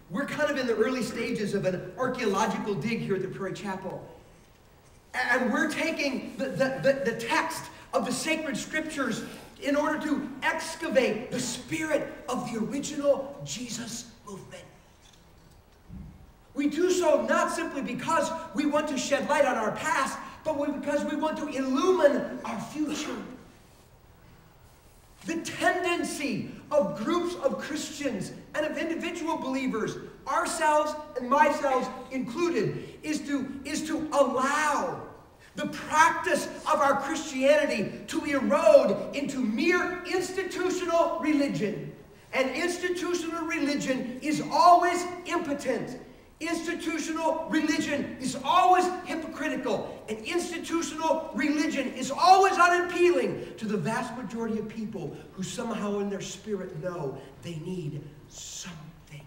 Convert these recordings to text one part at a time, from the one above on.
We're kind of in the early stages of an archaeological dig here at the Prairie Chapel. And we're taking the text of the sacred scriptures in order to excavate the spirit of the original Jesus movement. We do so not simply because we want to shed light on our past, but because we want to illumine our future. The tendency of groups of Christians and of individual believers, ourselves and myself included, is to allow the practice of our Christianity to erode into mere institutional religion. And institutional religion is always impotent. Institutional religion is always hypocritical, and institutional religion is always unappealing to the vast majority of people who somehow in their spirit know they need something.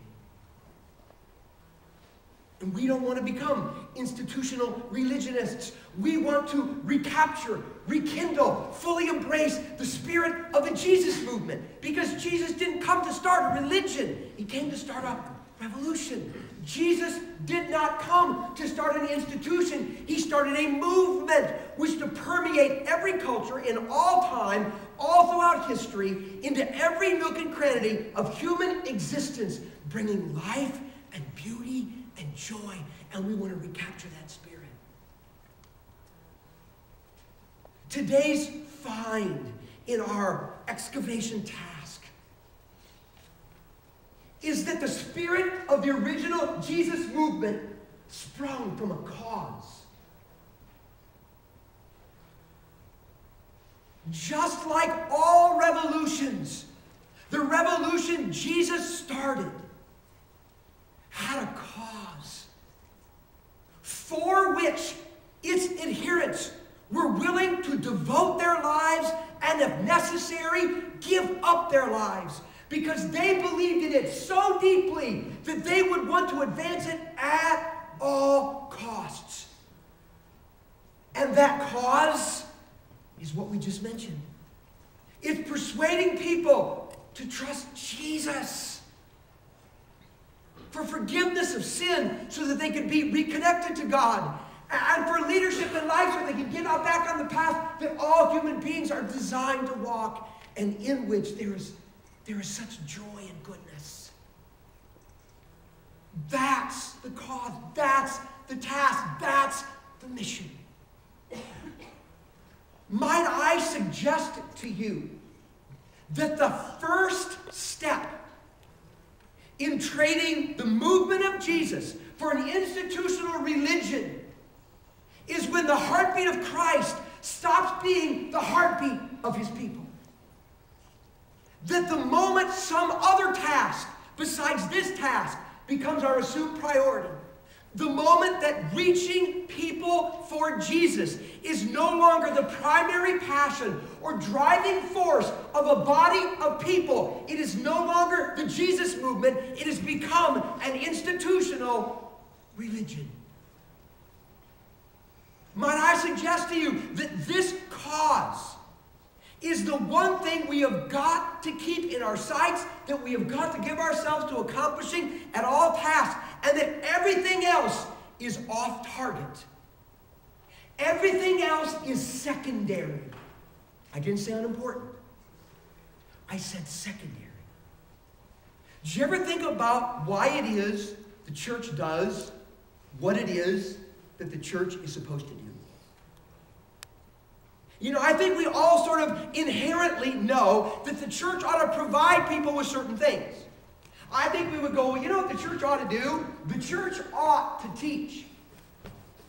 And we don't want to become institutional religionists. We want to recapture, rekindle, fully embrace the spirit of the Jesus movement, because Jesus didn't come to start a religion. He came to start a revolution. Jesus did not come to start an institution. He started a movement which to permeate every culture in all time, all throughout history, into every nook and cranny of human existence, bringing life and beauty and joy. And we want to recapture that spirit. Today's find in our excavation task is that the spirit of the original Jesus movement sprung from a cause. Just like all revolutions, the revolution Jesus started had a cause for which its adherents were willing to devote their lives and, if necessary, give up their lives, because they believed in it so deeply that they would want to advance it at all costs. And that cause is what we just mentioned. It's persuading people to trust Jesus for forgiveness of sin so that they could be reconnected to God, and for leadership in life so they can get out back on the path that all human beings are designed to walk, and in which there is such joy and goodness. That's the cause. That's the task. That's the mission. Might I suggest to you that the first step in trading the movement of Jesus for an institutional religion is when the heartbeat of Christ stops being the heartbeat of his people. That the moment some other task besides this task becomes our assumed priority, the moment that reaching people for Jesus is no longer the primary passion or driving force of a body of people, it is no longer the Jesus movement, it has become an institutional religion. Might I suggest to you that this cause is the one thing we have got to keep in our sights, that we have got to give ourselves to accomplishing at all tasks, and that everything else is off target. Everything else is secondary. I didn't say unimportant. I said secondary. Did you ever think about why it is the church does what it is that the church is supposed to do? You know, I think we all sort of inherently know that the church ought to provide people with certain things. I think we would go, well, you know what the church ought to do? The church ought to teach.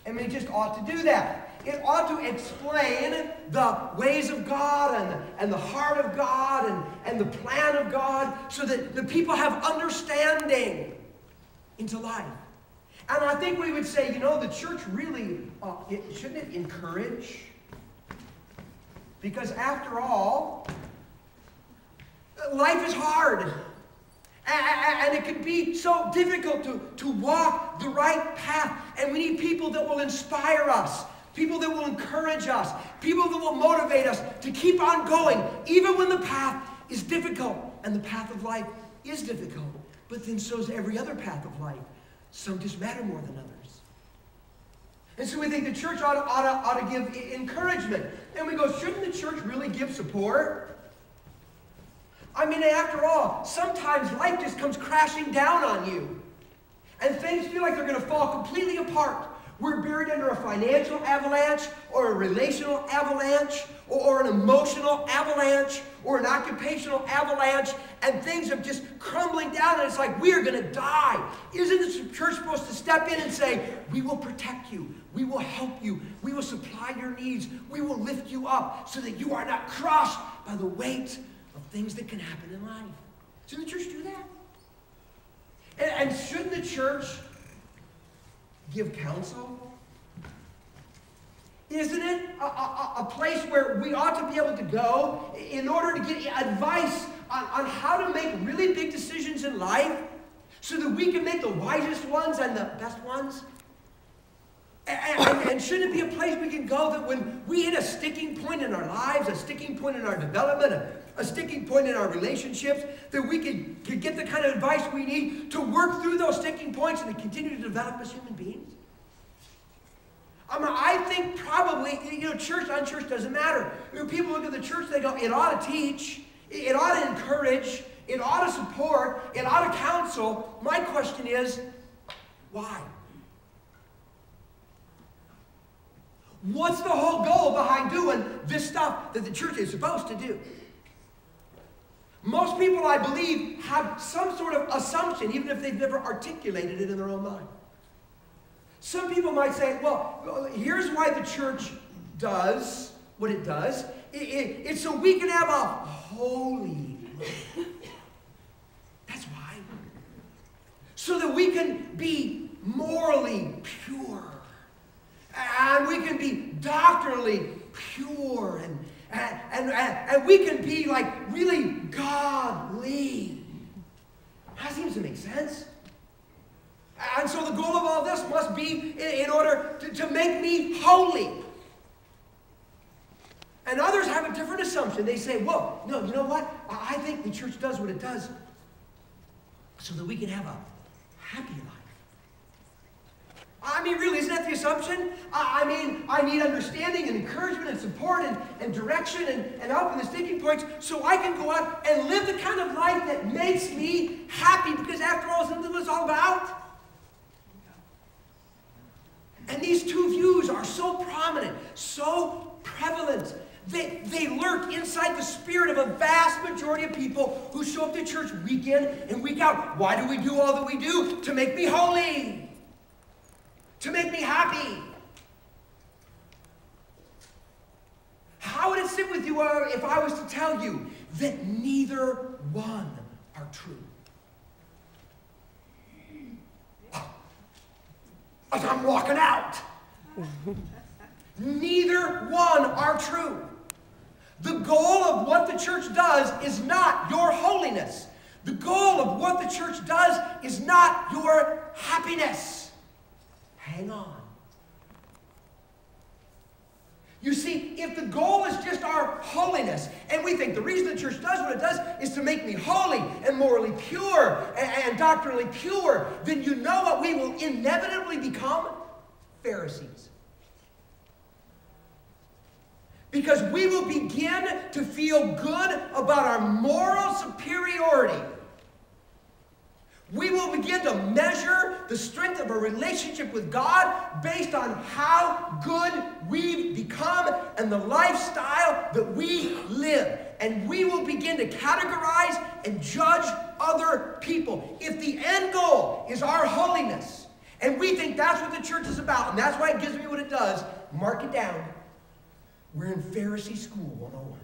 I mean, it just ought to do that. It ought to explain the ways of God and the heart of God and the plan of God so that the people have understanding into life. And I think we would say, you know, the church really, shouldn't it encourage? Because after all, life is hard. And it can be so difficult to walk the right path. And we need people that will inspire us, people that will encourage us, people that will motivate us to keep on going, even when the path is difficult. And the path of life is difficult. But then so's every other path of life. Some just matter more than others. And so we think the church ought to give encouragement. And we go, shouldn't the church really give support? I mean, after all, sometimes life just comes crashing down on you. And things feel like they're going to fall completely apart. We're buried under a financial avalanche, or a relational avalanche, or an emotional avalanche, or an occupational avalanche, and things are just crumbling down, and it's like we are going to die. Isn't the church supposed to step in and say, we will protect you, we will help you, we will supply your needs, we will lift you up so that you are not crushed by the weight of things that can happen in life? Shouldn't the church do that? And shouldn't the church give counsel? Isn't it a place where we ought to be able to go in order to get advice on how to make really big decisions in life so that we can make the wisest ones and the best ones? And shouldn't it be a place we can go that when we hit a sticking point in our lives, a sticking point in our development, a sticking point in our relationships, that we can get the kind of advice we need to work through those sticking points and to continue to develop as human beings? I think probably, church on church doesn't matter. People look at the church, they go, it ought to teach, it ought to encourage, it ought to support, it ought to counsel. My question is, why? What's the whole goal behind doing this stuff that the church is supposed to do? Most people, I believe, have some sort of assumption, even if they've never articulated it in their own mind. Some people might say, well, here's why the church does what it does. It's so we can have a holy life. That's why. So that we can be morally pure. And we can be doctrinally pure. And we can be like really godly. That seems to make sense. And so the goal of all this must be in order to make me holy. And others have a different assumption. They say, well, no, you know what? I think the church does what it does so that we can have a happy life. I mean, really, isn't that the assumption? I mean, I need understanding and encouragement and support and direction and help in the sticking points so I can go out and live the kind of life that makes me happy, because after all, isn't that what it's all about? And these two views are so prominent, so prevalent. They lurk inside the spirit of a vast majority of people who show up to church week in and week out. Why do we do all that we do? To make me holy. To make me happy. How would it sit with you if I was to tell you that neither one are true? As I'm walking out. Neither one are true. The goal of what the church does is not your holiness. The goal of what the church does is not your happiness. Hang on. You see, if the goal is just our holiness, and we think the reason the church does what it does is to make me holy and morally pure and doctrinally pure, then you know what we will inevitably become? Pharisees. Because we will begin to feel good about our moral superiority. We will begin to measure the strength of a relationship with God based on how good we've become and the lifestyle that we live. And we will begin to categorize and judge other people. If the end goal is our holiness, and we think that's what the church is about, and that's why it gives me what it does, mark it down. We're in Pharisee school 101.